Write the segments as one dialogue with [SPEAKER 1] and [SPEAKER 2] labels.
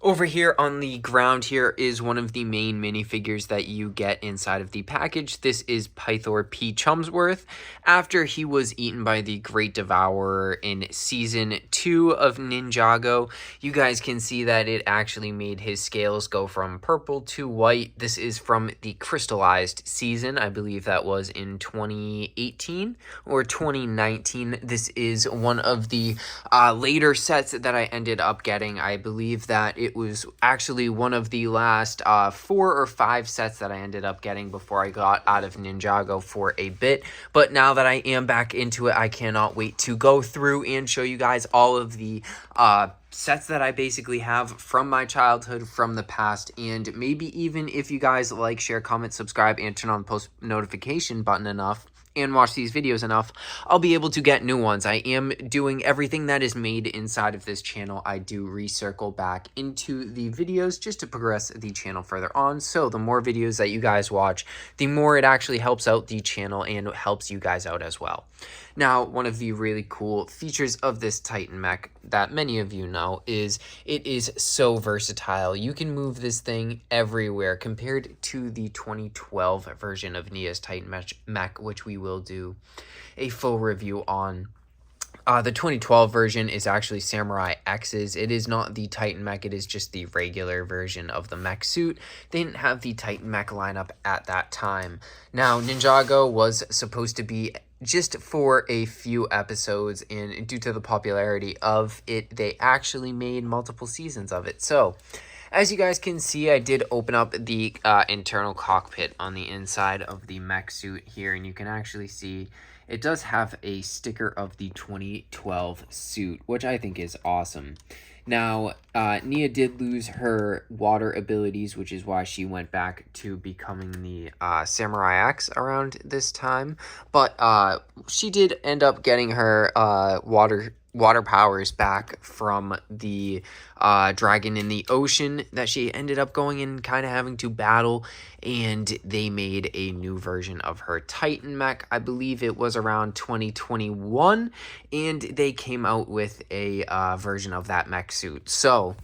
[SPEAKER 1] Over here on the ground here is one of the main minifigures that you get inside of the package. This is Pythor P. Chumsworth. After he was eaten by the Great Devourer in Season 2 of Ninjago, you guys can see that it actually made his scales go from purple to white. This is from the crystallized season. I believe that was in 2018 or 2019. This is one of the later sets that I ended up getting. I believe that it was actually one of the last 4 or 5 sets that I ended up getting before I got out of Ninjago for a bit. But now that I am back into it, I cannot wait to go through and show you guys all of the sets that I basically have from my childhood, from the past, and maybe even if you guys like, share, comment, subscribe, and turn on the post notification button enough, and watch these videos enough, I'll be able to get new ones. I am doing everything that is made inside of this channel. I do recircle back into the videos just to progress the channel further on. So the more videos that you guys watch, the more it actually helps out the channel and helps you guys out as well. Now, one of the really cool features of this Titan mech that many of you know is it is so versatile. You can move this thing everywhere compared to the 2012 version of Nia's Titan mech, which we will do a full review on. The 2012 version is actually Samurai X's. It is not the Titan mech, it is just the regular version of the mech suit. They didn't have the Titan mech lineup at that time. Now, Ninjago was supposed to be just for a few episodes, and due to the popularity of it, they actually made multiple seasons of it. So, as you guys can see, I did open up the internal cockpit on the inside of the mech suit here, and you can actually see it does have a sticker of the 2012 suit, which I think is awesome. Now, Nia did lose her water abilities, which is why she went back to becoming the Samurai X around this time. But she did end up getting her water powers back from the dragon in the ocean that she ended up going in kind of having to battle, and they made a new version of her Titan mech. I believe it was around 2021, and they came out with a version of that mech suit. So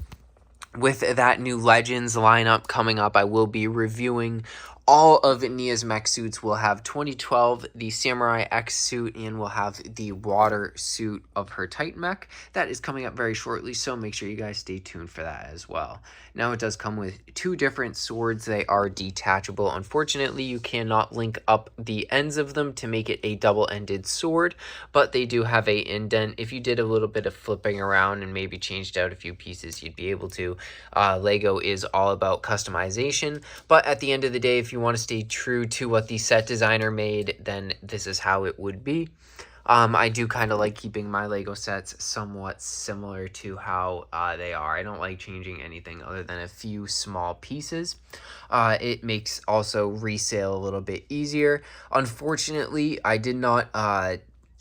[SPEAKER 1] with that new Legends lineup coming up, I will be reviewing all of Nia's mech suits. Will have 2012, the Samurai X suit, and we'll have the water suit of her Titan mech. That is coming up very shortly, so make sure you guys stay tuned for that as well. Now, it does come with 2 different swords. They are detachable. Unfortunately, you cannot link up the ends of them to make it a double-ended sword, but they do have a indent. If you did a little bit of flipping around and maybe changed out a few pieces, you'd be able to. LEGO is all about customization, but at the end of the day, if you want to stay true to what the set designer made, then this is how it would be. I do kind of like keeping my LEGO sets somewhat similar to how they are. I don't like changing anything other than a few small pieces. It makes also resale a little bit easier. Unfortunately, I did not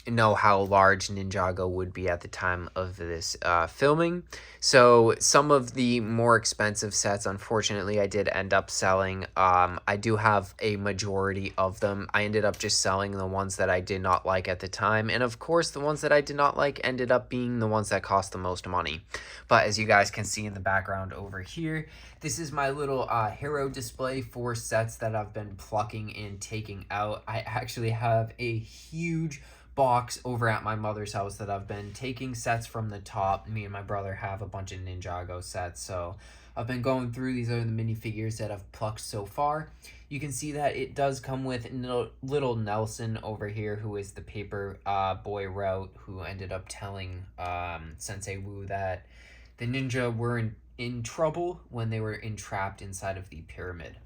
[SPEAKER 1] know how large Ninjago would be at the time of this filming. So some of the more expensive sets, unfortunately, I did end up selling. I do have a majority of them. I ended up just selling the ones that I did not like at the time. And of course, the ones that I did not like ended up being the ones that cost the most money. But as you guys can see in the background over here, this is my little hero display for sets that I've been plucking and taking out. I actually have a huge box over at my mother's house that I've been taking sets from the top. Me and my brother have a bunch of Ninjago sets, so I've been going through. These are the minifigures that I've plucked so far. You can see that it does come with little Nelson over here, who is the paper boy route, who ended up telling Sensei Wu that the ninja were in trouble when they were entrapped inside of the pyramid.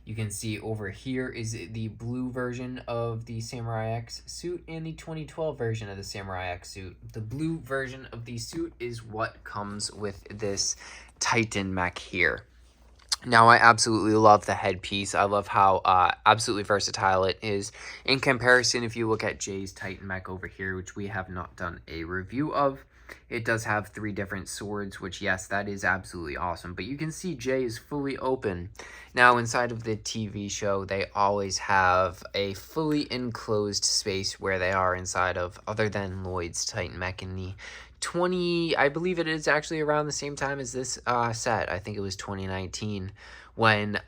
[SPEAKER 1] You can see over here is the blue version of the Samurai X suit and the 2012 version of the Samurai X suit. The blue version of the suit is what comes with this Titan mech here. Now, I absolutely love the headpiece. I love how absolutely versatile it is. In comparison, if you look at Jay's Titan mech over here, which we have not done a review of, it does have 3 different swords, which, yes, that is absolutely awesome. But you can see Jay is fully open. Now, inside of the TV show, they always have a fully enclosed space where they are inside of, other than Lloyd's Titan mech in the I believe it is actually around the same time as this set. I think it was 2019 when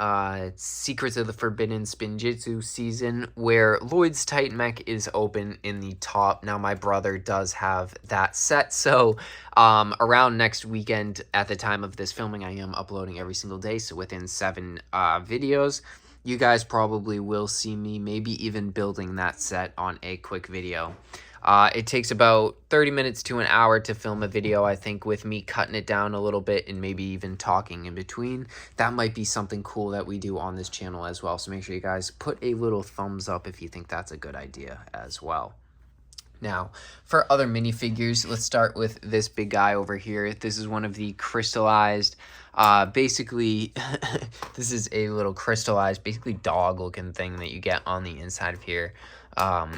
[SPEAKER 1] Secrets of the Forbidden Spinjitzu season, where Lloyd's Titan Mech is open in the top. Now, my brother does have that set, so around next weekend at the time of this filming, I am uploading every single day, so within 7 videos, you guys probably will see me maybe even building that set on a quick video. It takes about 30 minutes to an hour to film a video, I think, with me cutting it down a little bit and maybe even talking in between. That might be something cool that we do on this channel as well, so make sure you guys put a little thumbs up if you think that's a good idea as well. Now, for other minifigures, let's start with this big guy over here. This is one of the crystallized, basically, this is a little crystallized, basically dog-looking thing that you get on the inside of here.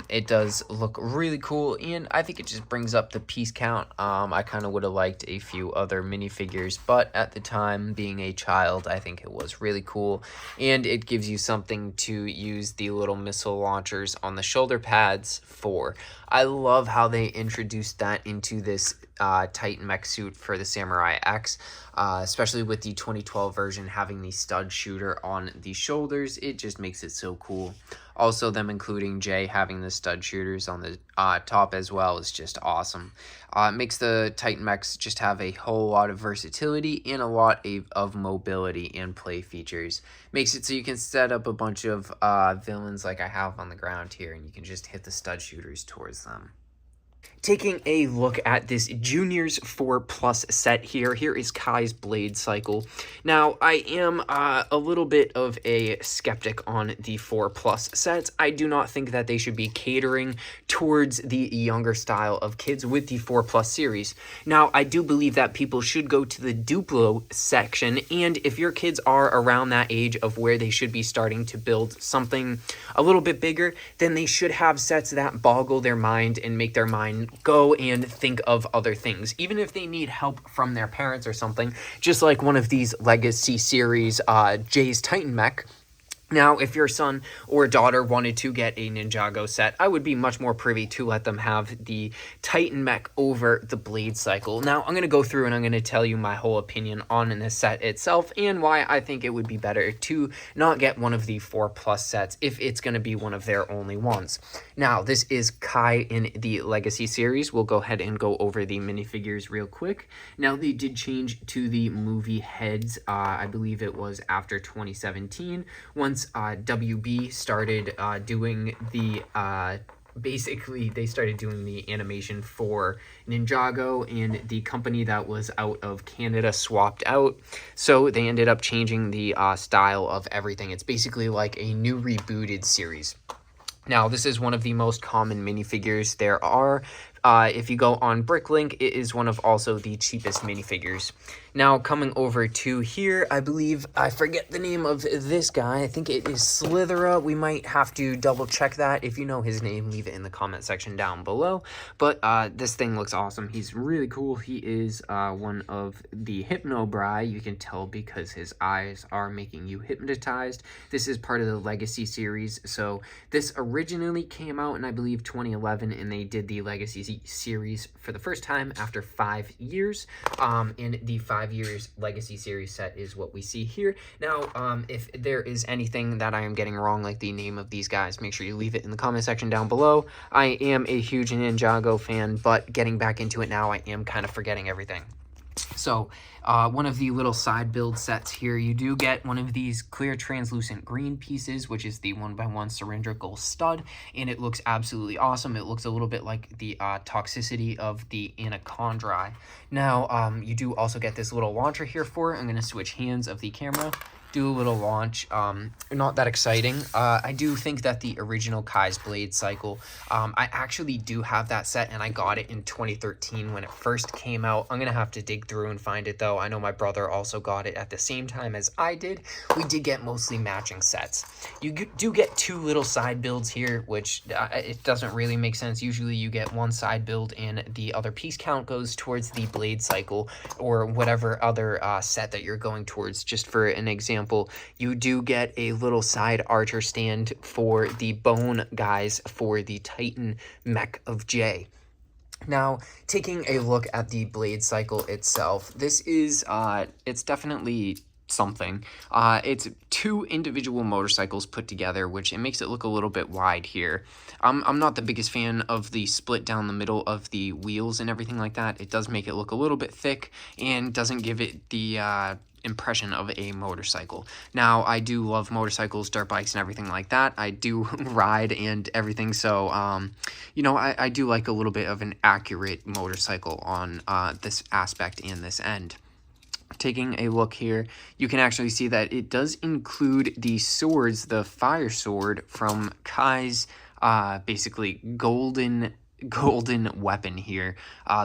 [SPEAKER 1] It does look really cool, and I think it just brings up the piece count. I kind of would have liked a few other minifigures, but at the time, being a child, I think it was really cool, and it gives you something to use the little missile launchers on the shoulder pads for. I love how they introduced that into this Titan mech suit for the Samurai X, especially with the 2012 version having the stud shooter on the shoulders. It just makes it so cool. Also, them including Jay having the stud shooters on the top as well is just awesome. It makes the Titan mechs just have a whole lot of versatility and a lot of mobility and play features. Makes it so you can set up a bunch of villains like I have on the ground here, and you can just hit the stud shooters towards them. Taking a look at this Juniors 4+ set here. Here is Kai's Blade Cycle. Now, I am a little bit of a skeptic on the 4+ sets. I do not think that they should be catering towards the younger style of kids with the 4+ series. Now, I do believe that people should go to the Duplo section, and if your kids are around that age of where they should be starting to build something a little bit bigger, then they should have sets that boggle their mind and make their mind go and think of other things, even if they need help from their parents or something, just like one of these Legacy series, Jay's Titan Mech. Now, if your son or daughter wanted to get a Ninjago set, I would be much more privy to let them have the Titan Mech over the Blade Cycle. Now, I'm going to go through and I'm going to tell you my whole opinion on the set itself and why I think it would be better to not get one of the 4+ sets if it's going to be one of their only ones. Now, this is Kai in the Legacy series. We'll go ahead and go over the minifigures real quick. Now, they did change to the movie heads. I believe it was after 2017. Once WB started doing the basically they started doing the animation for Ninjago, and the company that was out of Canada swapped out, so they ended up changing the style of everything. It's basically like a new rebooted series. Now, this is one of the most common minifigures there are. If you go on Bricklink, it is one of also the cheapest minifigures. Now, coming over to here, I believe, I forget the name of this guy. I think it is Slithera. We might have to double check that. If you know his name, leave it in the comment section down below. But this thing looks awesome. He's really cool. He is one of the Hypnobrai. You can tell because his eyes are making you hypnotized. This is part of the Legacy series. So this originally came out in, I believe, 2011, and they did the Legacy series for the first time after 5 years. And the 5 years Legacy series set is what we see here. Now, if there is anything that I am getting wrong, like the name of these guys, make sure you leave it in the comment section down below. I am a huge Ninjago fan, but getting back into it now, I am kind of forgetting everything. So, one of the little side build sets here, you do get one of these clear translucent green pieces, which is the 1x1 cylindrical stud, and it looks absolutely awesome. It looks a little bit like the toxicity of the Anaconda. Now, you do also get this little launcher here for it. I'm going to switch hands of the camera. Do a little launch. Not that exciting. I do think that the original Kai's Blade Cycle, I actually do have that set, and I got it in 2013 when it first came out. I'm gonna have to dig through and find it though. I know my brother also got it at the same time as I did. We did get mostly matching sets. You do get 2 little side builds here, which it doesn't really make sense. Usually you get one side build and the other piece count goes towards the Blade Cycle or whatever other set that you're going towards. Just for an example, you do get a little side archer stand for the bone guys for the Titan Mech of Jay. Now, taking a look at the blade cycle itself, this is, it's definitely something. It's two individual motorcycles put together, which it makes it look a little bit wide here. I'm not the biggest fan of the split down the middle of the wheels and everything like that. It does make it look a little bit thick and doesn't give it the impression of a motorcycle. Now, I do love motorcycles, dirt bikes, and everything like that. I do ride and everything, so you know, I do like a little bit of an accurate motorcycle on this aspect and this end. Taking a look here, you can actually see that it does include the swords, the fire sword from Kai's basically golden weapon here,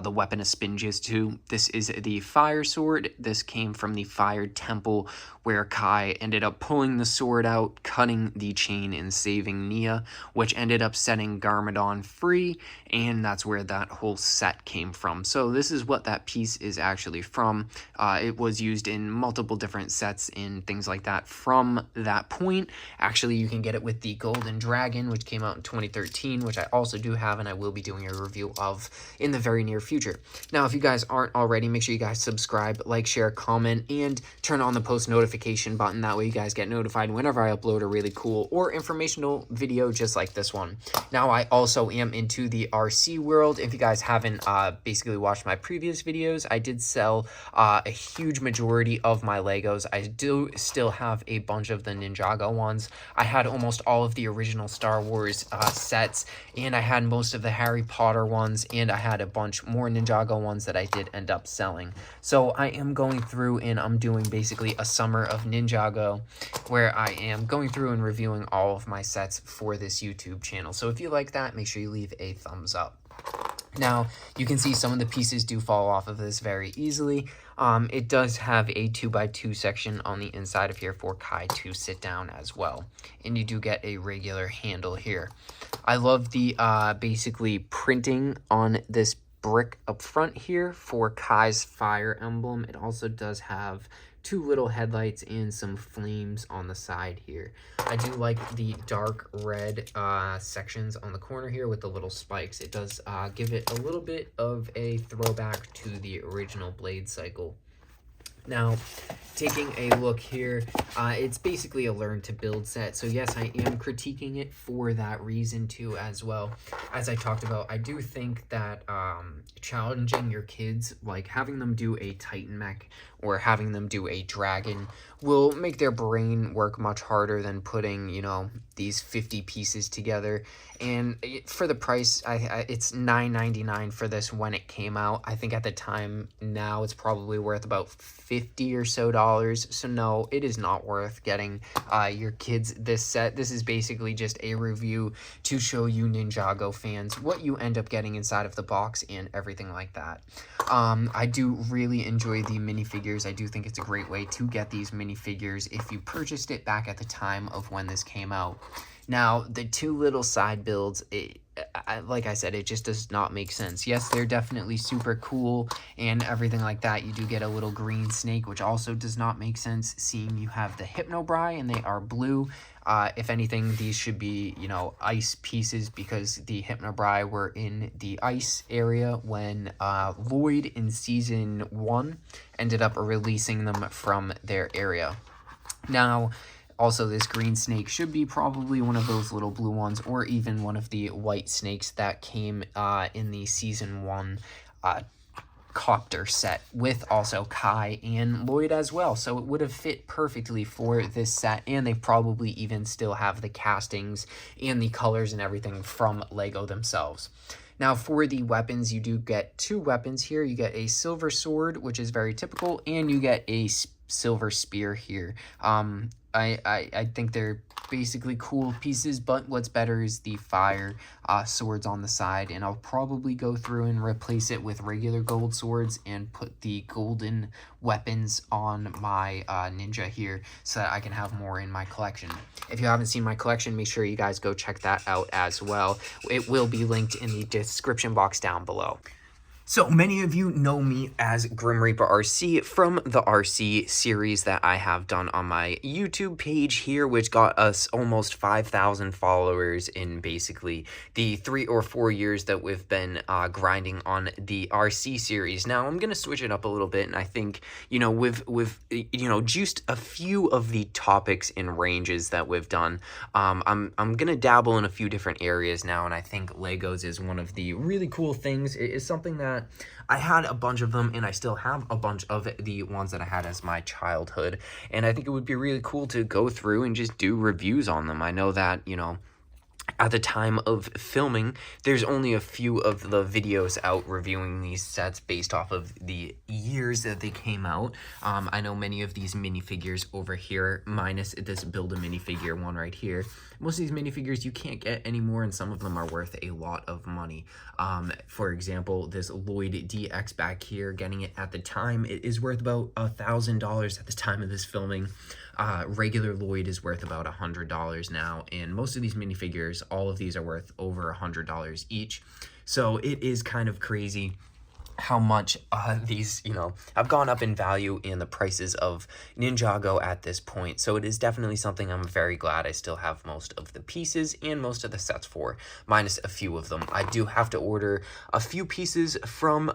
[SPEAKER 1] the weapon of Spinges too. This is the fire sword. This came from the fire temple where Kai ended up pulling the sword out, cutting the chain and saving Nia, which ended up setting Garmadon free, and that's where that whole set came from. So this is what that piece is actually from. It was used in multiple different sets and things like that from that point. Actually, you can get it with the Golden Dragon, which came out in 2013, which I also do have, and I will be doing a review of in the very near future. Now, if you guys aren't already, make sure you guys subscribe, like, share, comment, and turn on the post notification button. That way you guys get notified whenever I upload a really cool or informational video just like this one. Now, I also am into the RC world. If you guys haven't basically watched my previous videos, I did sell a huge majority of my Legos. I do still have a bunch of the Ninjago ones. I had almost all of the original Star Wars sets, and I had most of the Harry Potter ones, and I had a bunch more Ninjago ones that I did end up selling. So I am going through and I'm doing basically a summer of Ninjago where I am going through and reviewing all of my sets for this YouTube channel. So if you like that, make sure you leave a thumbs up. Now, you can see some of the pieces do fall off of this very easily. It does have a 2x2 section on the inside of here for Kai to sit down as well. And you do get a regular handle here. I love the basically printing on this brick up front here for Kai's fire emblem. It also does have two little headlights and some flames on the side here. I do like the dark red sections on the corner here with the little spikes. It does give it a little bit of a throwback to the original blade cycle. Now, taking a look here, it's basically a learn to build set. So yes, I am critiquing it for that reason too as well. As I talked about, I do think that challenging your kids, like having them do a Titan mech or having them do a dragon, will make their brain work much harder than putting, you know, these 50 pieces together. And for the price, it's $9.99 for this when it came out. I think at the time now it's probably worth about $50 or so. So no, it is not worth getting your kids this set. This is basically just a review to show you Ninjago fans what you end up getting inside of the box and everything like that. I do really enjoy the minifigures. I do think it's a great way to get these minifigures if you purchased it back at the time of when this came out. Now, the two little side builds, like I said, it just does not make sense. Yes, they're definitely super cool and everything like that. You do get a little green snake, which also does not make sense, seeing you have the Hypnobrai and they are blue. If anything, these should be, you know, ice pieces because the Hypnobrai were in the ice area when Lloyd in Season 1 ended up releasing them from their area. Now, also, this green snake should be probably one of those little blue ones or even one of the white snakes that came in the Season 1 copter set with also Kai and Lloyd as well. So it would have fit perfectly for this set, and they probably even still have the castings and the colors and everything from LEGO themselves. Now, for the weapons, you do get two weapons here. You get a silver sword, which is very typical, and you get a silver spear here. I think they're basically cool pieces, but what's better is the fire swords on the side, and I'll probably go through and replace it with regular gold swords and put the golden weapons on my ninja here so that I can have more in my collection. If you haven't seen my collection, make sure you guys go check that out as well. It will be linked in the description box down below. So many of you know me as Grim Reaper RC from the RC series that I have done on my YouTube page here, which got us almost 5,000 followers in basically the 3 or 4 years that we've been grinding on the RC series. Now I'm gonna switch it up a little bit, and I think we've juiced a few of the topics and ranges that we've done. I'm gonna dabble in a few different areas now, and I think Legos is one of the really cool things. It is something that I had a bunch of them, and I still have a bunch of the ones that I had as my childhood, and I think it would be really cool to go through and just do reviews on them. I know that, at the time of filming, there's only a few of the videos out reviewing these sets based off of the years that they came out. I know many of these minifigures over here, minus this Build a Minifigure one right here, most of these minifigures you can't get anymore, and some of them are worth a lot of money. For example, this Lloyd DX back here, getting it at the time, it is worth about $1,000 at the time of this filming. Regular Lloyd is worth about $100 now, and most of these minifigures, all of these are worth over $100 each. So it is kind of crazy how much these, have gone up in value in the prices of Ninjago at this point. So it is definitely something I'm very glad I still have most of the pieces and most of the sets for, minus a few of them. I do have to order a few pieces from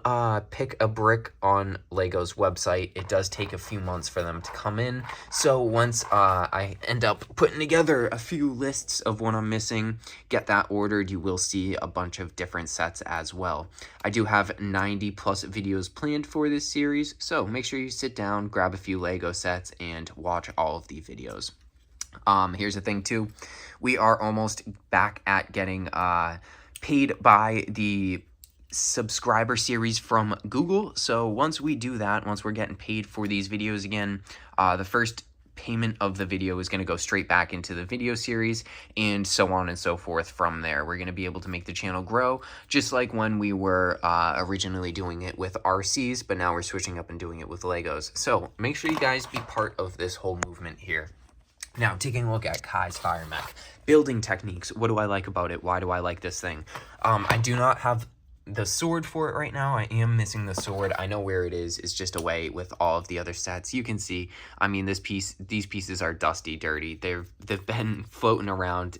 [SPEAKER 1] Pick a Brick on Lego's website. It does take a few months for them to come in. So once I end up putting together a few lists of what I'm missing, get that ordered, you will see a bunch of different sets as well. I do have 90 plus videos planned for this series, so make sure you sit down, grab a few Lego sets, and watch all of the videos. Here's the thing too, we are almost back at getting paid by the subscriber series from Google. So once we do that, once we're getting paid for these videos again, the first payment of the video is going to go straight back into the video series, and so on and so forth from there. We're going to be able to make the channel grow, just like when we were originally doing it with RCs, but now we're switching up and doing it with Legos. So make sure you guys be part of this whole movement here. Now, taking a look at Kai's Fire Mech. Building techniques. What do I like about it? Why do I like this thing? I do not have the sword for it right now. I am missing the sword. I know where it is. It's just away with all of the other sets. You can see, I mean, these pieces are dusty, dirty. They've been floating around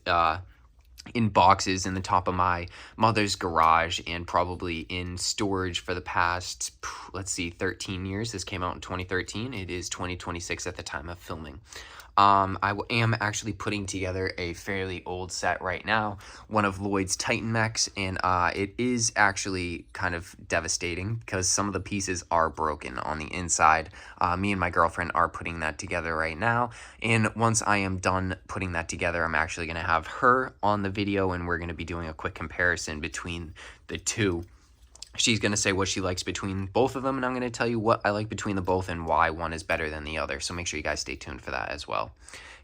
[SPEAKER 1] in boxes in the top of my mother's garage, and probably in storage for the past, let's see, 13 years. This came out in 2013. It is 2026 at the time of filming. I am actually putting together a fairly old set right now, one of Lloyd's Titan mechs, and it is actually kind of devastating because some of the pieces are broken on the inside. Me and my girlfriend are putting that together right now, and once I am done putting that together, I'm actually going to have her on the video, and we're going to be doing a quick comparison between the two. She's going to say what she likes between both of them, and I'm going to tell you what I like between the both and why one is better than the other. So make sure you guys stay tuned for that as well.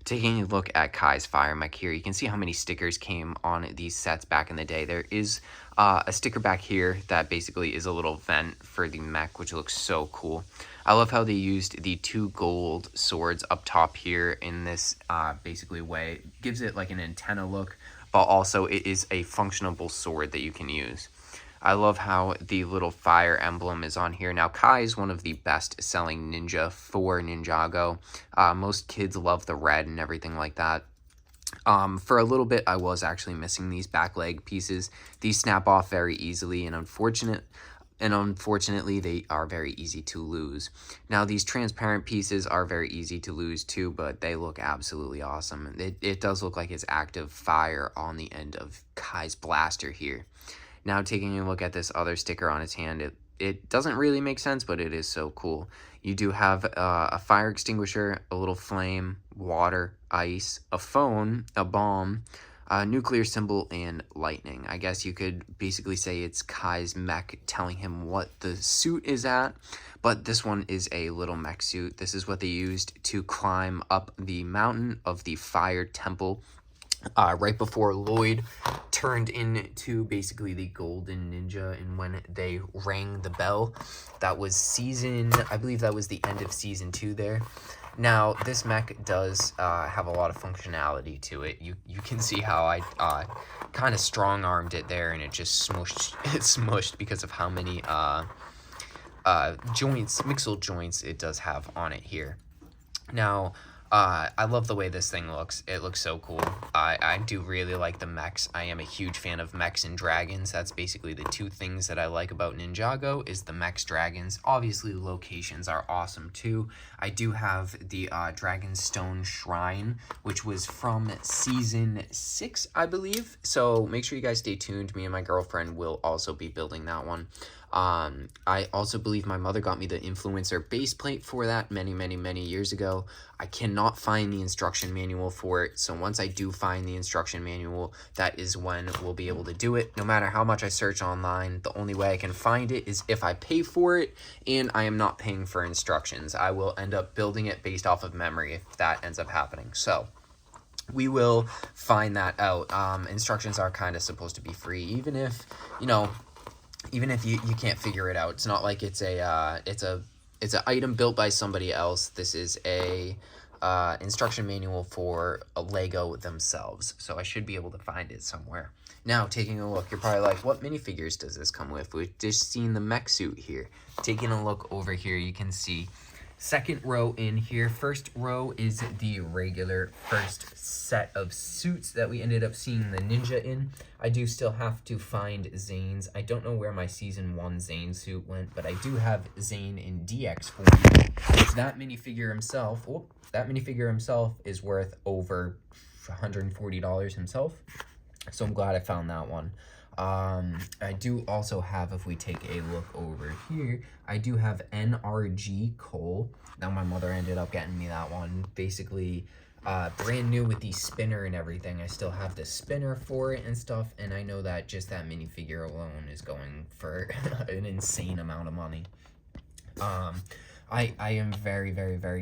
[SPEAKER 1] Taking a look at Kai's Fire Mech here, you can see how many stickers came on these sets back in the day. There is a sticker back here that basically is a little vent for the mech, which looks so cool. I love how they used the 2 gold swords up top here in this basically way. It gives it like an antenna look, but also it is a functionable sword that you can use. I love how the little fire emblem is on here. Now, Kai is one of the best-selling ninja for Ninjago. Most kids love the red and everything like that. For a little bit, I was actually missing these back leg pieces. These snap off very easily, and unfortunately, they are very easy to lose. Now, these transparent pieces are very easy to lose too, but they look absolutely awesome. It does look like it's active fire on the end of Kai's blaster here. Now, taking a look at this other sticker on its hand, it doesn't really make sense, but it is so cool. You do have a fire extinguisher, a little flame, water, ice, a phone, a bomb, a nuclear symbol, and lightning. I guess you could basically say it's Kai's mech telling him what the suit is at, but this one is a little mech suit. This is what they used to climb up the mountain of the Fire Temple. Right before Lloyd turned into basically the Golden Ninja, and when they rang the bell, that was I believe that was the end of season 2 there. Now, this mech does have a lot of functionality to it. You can see how I kind of strong-armed it there, and it just smushed because of how many joints, mixel joints it does have on it here. Now, I love the way this thing looks. It looks so cool. I do really like the mechs. I am a huge fan of mechs and dragons. That's basically the two things that I like about Ninjago is the mechs, dragons. Obviously, the locations are awesome too. I do have the Dragonstone Shrine, which was from Season 6, I believe. So make sure you guys stay tuned. Me and my girlfriend will also be building that one. I also believe my mother got me the influencer base plate for that many years ago. I cannot find the instruction manual for it, so once I do find the instruction manual, that is when we'll be able to do it. No matter how much I search online, the only way I can find it is if I pay for it, and I am not paying for instructions. I will end up building it based off of memory if that ends up happening. So we will find that out. Instructions are kind of supposed to be free, even if, you know, even if you can't figure it out. It's not like it's an item built by somebody else. This is a instruction manual for a Lego themselves. So I should be able to find it somewhere. Now, taking a look, you're probably like, what minifigures does this come with? We've just seen the mech suit here. Taking a look over here, you can see second row in here. First row is the regular first set of suits that we ended up seeing the ninja in. I do still have to find Zane's. I don't know where my season 1 Zane suit went, but I do have Zane in DX form. That minifigure himself is worth over $140 himself. So I'm glad I found that one. I do also have, if we take a look over here, I do have NRG Cole. Now my mother ended up getting me that one. Basically, brand new with the spinner and everything. I still have the spinner for it and stuff, and I know that just that minifigure alone is going for an insane amount of money. I am very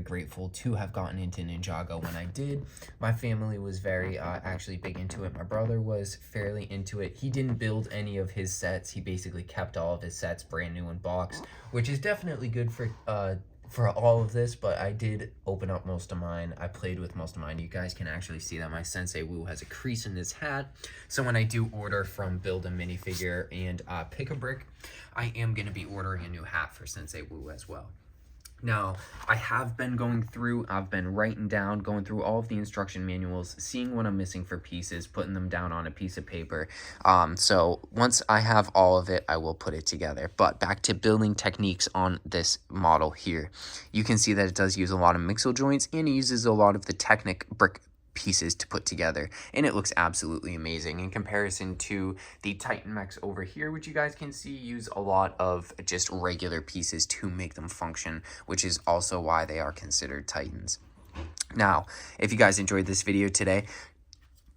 [SPEAKER 1] grateful to have gotten into Ninjago when I did. My family was very actually big into it. My brother was fairly into it. He didn't build any of his sets. He basically kept all of his sets brand new in box, which is definitely good for all of this, but I did open up most of mine. I played with most of mine. You guys can actually see that my Sensei Wu has a crease in his hat. So when I do order from Build a Minifigure and Pick a Brick, I am going to be ordering a new hat for Sensei Wu as well. Now, I have been going through, I've been writing down, going through all of the instruction manuals, seeing what I'm missing for pieces, putting them down on a piece of paper. So once I have all of it, I will put it together. But back to building techniques on this model here. You can see that it does use a lot of mixel joints, and it uses a lot of the Technic brick pieces to put together, and it looks absolutely amazing in comparison to the Titan mechs over here, which you guys can see use a lot of just regular pieces to make them function, which is also why they are considered Titans. Now, if you guys enjoyed this video today,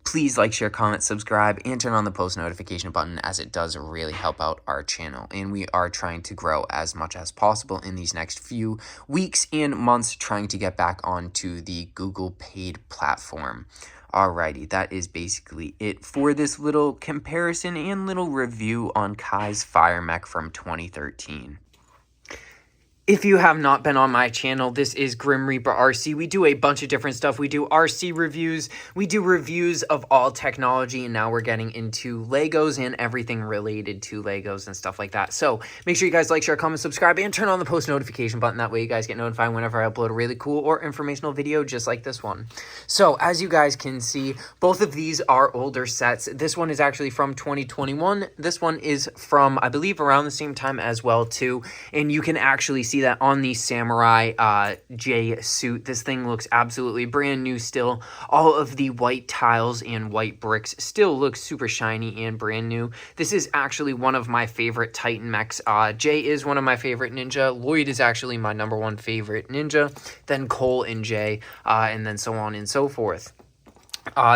[SPEAKER 1] please like, share, comment, subscribe, and turn on the post notification button, as it does really help out our channel. And we are trying to grow as much as possible in these next few weeks and months, trying to get back onto the Google paid platform. Alrighty, that is basically it for this little comparison and little review on Kai's Fire Mech from 2013. If you have not been on my channel, this is Grim Reaper RC. We do a bunch of different stuff. We do RC reviews. We do reviews of all technology, and now we're getting into Legos and everything related to Legos and stuff like that. So make sure you guys like, share, comment, subscribe, and turn on the post notification button. That way you guys get notified whenever I upload a really cool or informational video just like this one. So as you guys can see, both of these are older sets. This one is actually from 2021. This one is from, I believe, around the same time as well too. And you can actually see that on the Samurai J suit. This thing looks absolutely brand new still. All of the white tiles and white bricks still look super shiny and brand new. This is actually one of my favorite Titan mechs. Jay is one of my favorite ninja. Lloyd is actually my #1 favorite ninja. Then Cole and Jay, and then so on and so forth.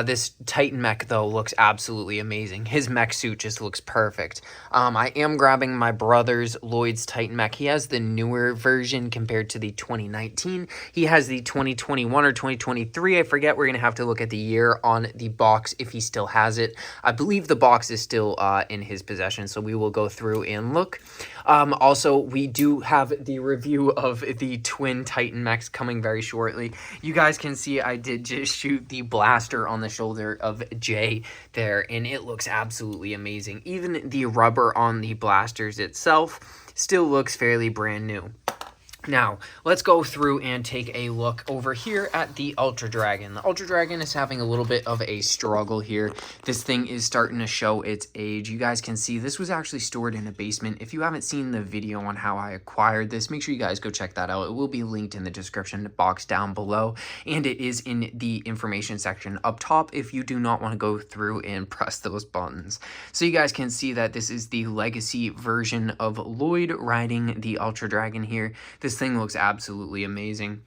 [SPEAKER 1] This Titan mech, though, looks absolutely amazing. His mech suit just looks perfect. I am grabbing my brother's Lloyd's Titan mech. He has the newer version compared to the 2019. He has the 2021 or 2023. I forget. We're going to have to look at the year on the box if he still has it. I believe the box is still in his possession, so we will go through and look. Also, we do have the review of the twin Titan mechs coming very shortly. You guys can see I did just shoot the blaster on the shoulder of Jay there, and it looks absolutely amazing. Even the rubber on the blasters itself still looks fairly brand new. Now, let's go through and take a look over here at the Ultra Dragon. The Ultra Dragon is having a little bit of a struggle here. This thing is starting to show its age. You guys can see this was actually stored in a basement. If you haven't seen the video on how I acquired this, make sure you guys go check that out. It will be linked in the description box down below, and it is in the information section up top if you do not want to go through and press those buttons. So you guys can see that this is the Legacy version of Lloyd riding the Ultra Dragon here. This thing looks absolutely amazing.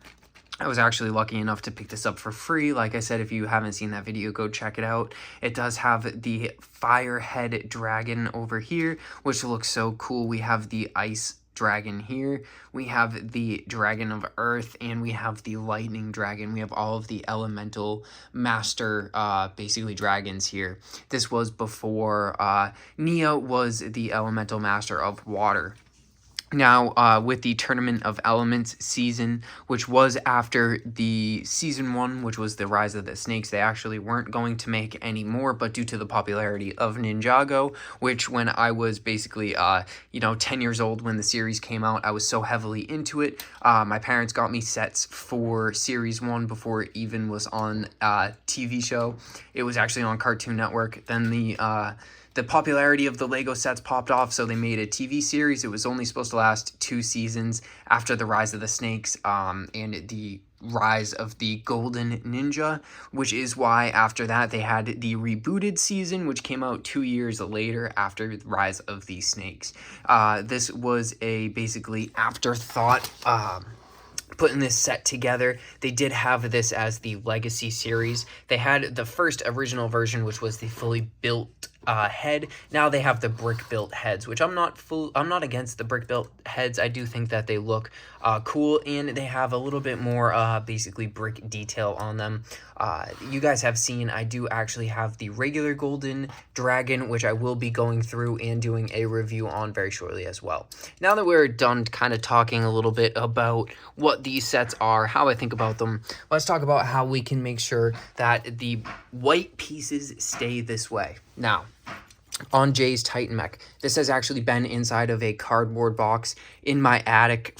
[SPEAKER 1] I was actually lucky enough to pick this up for free. Like I said, if you haven't seen that video, go check it out. It does have the Firehead Dragon over here, which looks so cool. We have the Ice Dragon here, we have the Dragon of Earth, and we have the Lightning Dragon. We have all of the elemental master basically dragons here. This was before Nia was the elemental master of water. Now, with the Tournament of Elements season, which was after the season 1, which was the Rise of the Snakes, they actually weren't going to make any more, but due to the popularity of Ninjago, which when I was basically, 10 years old when the series came out, I was so heavily into it. My parents got me sets for Series 1 before it even was on a TV show. It was actually on Cartoon Network. Then the popularity of the LEGO sets popped off, so they made a TV series. It was only supposed to last 2 seasons after the Rise of the Snakes and the Rise of the Golden Ninja, which is why after that they had the rebooted season, which came out 2 years later after the Rise of the Snakes. This was a basically afterthought putting this set together. They did have this as the Legacy series. They had the first original version, which was the fully built head. Now they have the brick built heads, which I'm not against the brick built heads. I do think that they look cool, and they have a little bit more basically brick detail on them. You guys have seen I do actually have the regular Golden Dragon, which I will be going through and doing a review on very shortly as well. Now that we're done kind of talking a little bit about what these sets are, how I think about them, let's talk about how we can make sure that the white pieces stay this way. Now, on Jay's Titan mech, this has actually been inside of a cardboard box in my attic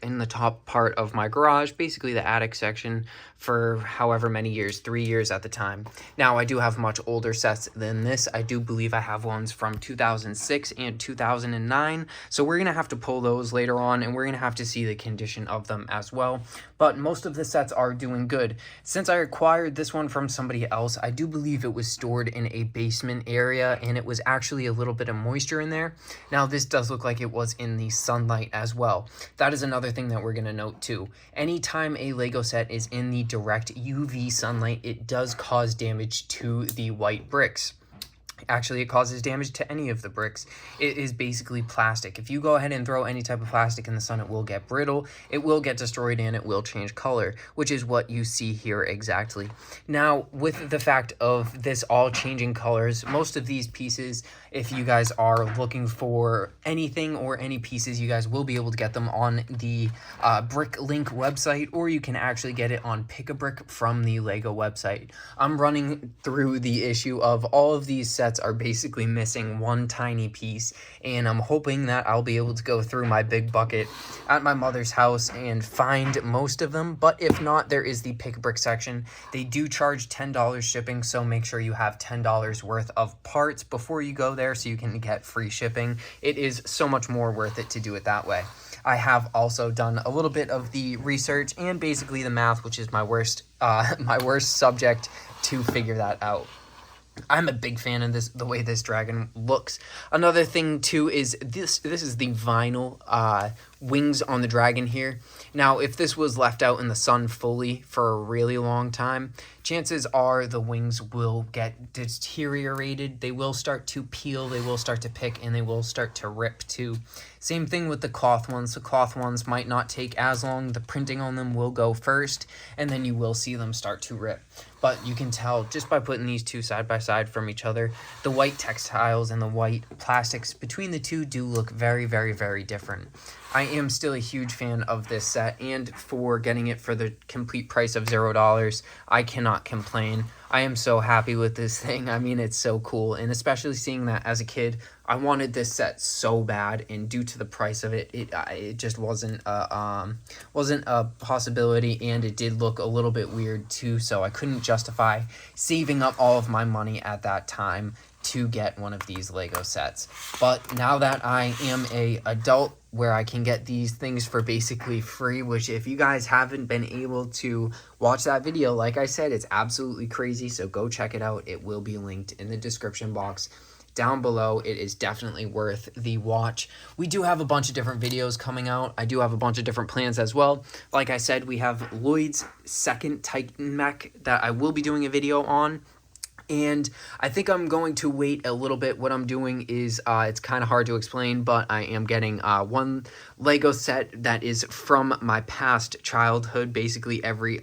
[SPEAKER 1] in the top part of my garage, basically the attic section, for however many years, 3 years at the time. Now, I do have much older sets than this. I do believe I have ones from 2006 and 2009, so we're going to have to pull those later on, and we're going to have to see the condition of them as well. But most of the sets are doing good. Since I acquired this one from somebody else, I do believe it was stored in a basement area, and it was actually a little bit of moisture in there. Now, this does look like it was in the sunlight as well. That is another thing that we're going to note too. Anytime a LEGO set is in the direct UV sunlight, it does cause damage to the white bricks. Actually, it causes damage to any of the bricks. It is basically plastic. If you go ahead and throw any type of plastic in the sun, it will get brittle, it will get destroyed, and it will change color, which is what you see here exactly. Now, with the fact of this all changing colors, most of these pieces, if you guys are looking for anything or any pieces, you guys will be able to get them on the Bricklink website, or you can actually get it on Pick-a-Brick from the LEGO website. I'm running through the issue of all of these sets are basically missing one tiny piece, and I'm hoping that I'll be able to go through my big bucket at my mother's house and find most of them. But if not, there is the Pick-a-Brick section. They do charge $10 shipping, so make sure you have $10 worth of parts before you go there so you can get free shipping. It is so much more worth it to do it that way. I have also done a little bit of the research and basically the math, which is my worst subject to figure that out. I'm a big fan of the way this dragon looks. Another thing too is this is the vinyl wings on the dragon here. Now, if this was left out in the sun fully for a really long time, chances are the wings will get deteriorated. They will start to peel, they will start to pick, and they will start to rip too. Same thing with the cloth ones. The cloth ones might not take as long. The printing on them will go first, and then you will see them start to rip. But you can tell just by putting these two side by side from each other, the white textiles and the white plastics between the two do look very, very, very different. I am still a huge fan of this set, and for getting it for the complete price of $0, I cannot complain. I am so happy with this thing. I mean, it's so cool, and especially seeing that as a kid, I wanted this set so bad, and due to the price of it, it just wasn't a possibility, and it did look a little bit weird too, so I couldn't justify saving up all of my money at that time to get one of these Lego sets. But now that I am a adult where I can get these things for basically free, which if you guys haven't been able to watch that video, like I said, it's absolutely crazy, so go check it out. It will be linked in the description box down below. It is definitely worth the watch. We do have a bunch of different videos coming out. I do have a bunch of different plans as well. Like I said, we have Lloyd's second Titan mech that I will be doing a video on. And I think I'm going to wait a little bit. What I'm doing is, it's kind of hard to explain, but I am getting one Lego set that is from my past childhood. Basically every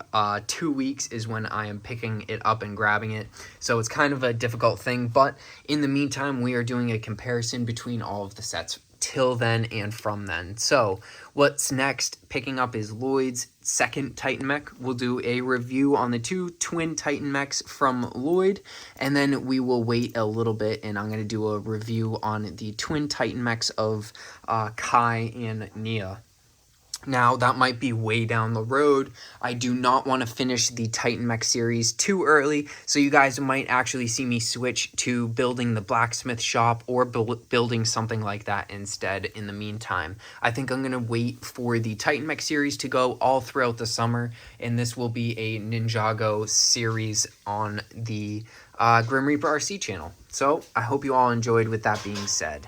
[SPEAKER 1] 2 weeks is when I am picking it up and grabbing it. So it's kind of a difficult thing, but in the meantime, we are doing a comparison between all of the sets till then and from then. So what's next picking up is Lloyd's second Titan mech. We'll do a review on the two twin Titan mechs from Lloyd, and then we will wait a little bit, and I'm going to do a review on the twin Titan mechs of Kai and Nia. Now, that might be way down the road. I do not want to finish the Titan Mech series too early, so you guys might actually see me switch to building the blacksmith shop or building something like that instead in the meantime. I think I'm going to wait for the Titan Mech series to go all throughout the summer, and this will be a Ninjago series on the Grim Reaper RC channel. So, I hope you all enjoyed. With that being said,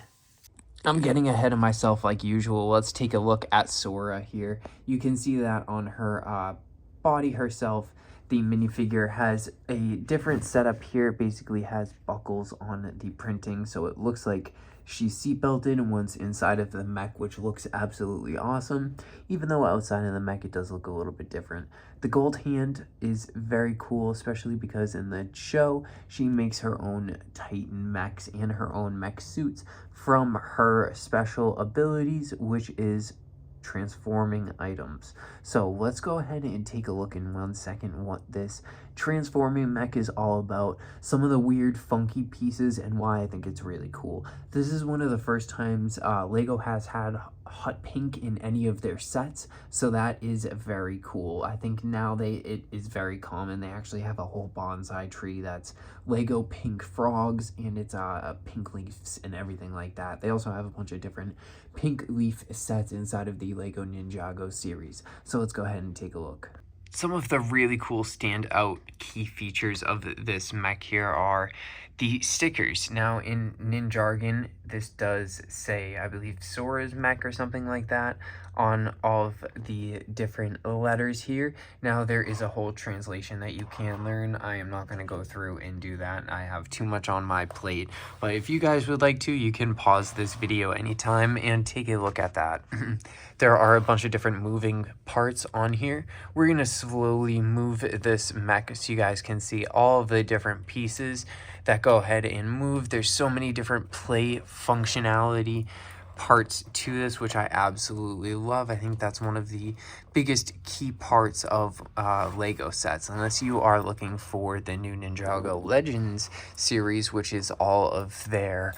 [SPEAKER 1] I'm getting ahead of myself like usual. Let's take a look at Sora here. You can see that on her body herself, the minifigure has a different setup here. Basically has buckles on the printing, so it looks like she's seatbelted once inside of the mech, which looks absolutely awesome. Even though outside of the mech, it does look a little bit different. The gold hand is very cool, especially because in the show, she makes her own Titan mechs and her own mech suits from her special abilities, which is transforming items. So let's go ahead and take a look in 1 second what this transforming mech is all about, some of the weird funky pieces, and why I think it's really cool. This is one of the first times Lego has had hot pink in any of their sets, so that is very cool. I think now it is very common. They actually have a whole bonsai tree that's Lego pink frogs, and it's pink leaves and everything like that. They also have a bunch of different pink leaf sets inside of the Lego Ninjago series. So let's go ahead and take a look. Some of the really cool standout key features of this mech here are the stickers. Now in Ninjago, this does say, I believe, Sora's mech or something like that on all of the different letters here. Now there is a whole translation that you can learn. I am not going to go through and do that. I have too much on my plate. But if you guys would like to, you can pause this video anytime and take a look at that. There are a bunch of different moving parts on here. We're going to slowly move this mech so you guys can see all of the different pieces that go ahead and move. There's so many different play functionality parts to this, which I absolutely love. I think that's one of the biggest key parts of Lego sets, unless you are looking for the new Ninjago Legends series, which is all of their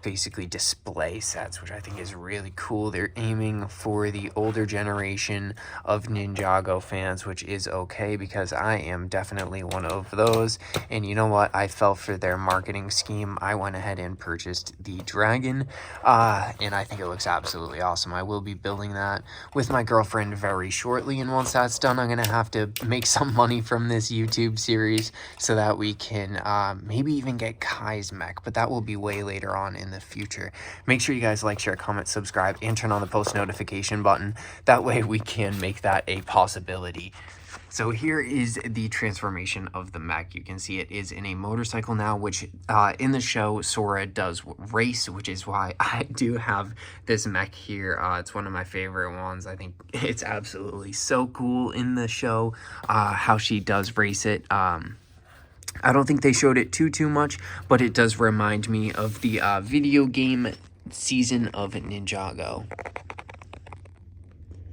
[SPEAKER 1] basically display sets, which I think is really cool. They're aiming for the older generation of Ninjago fans, which is okay because I am definitely one of those. And you know what? I fell for their marketing scheme. I went ahead and purchased the dragon. and I think it looks absolutely awesome. I will be building that with my girlfriend very shortly, and once that's done, I'm gonna have to make some money from this YouTube series so that we can maybe even get Kai's mech, but that will be way later on in the future. Make sure you guys like, share, comment, subscribe, and turn on the post notification button. That way we can make that a possibility. So here is the transformation of the mech. You can see it is in a motorcycle now, which in the show, Sora does race, which is why I do have this mech here. It's one of my favorite ones. I think it's absolutely so cool in the show, how she does race it. I don't think they showed it too much, but it does remind me of the video game season of Ninjago.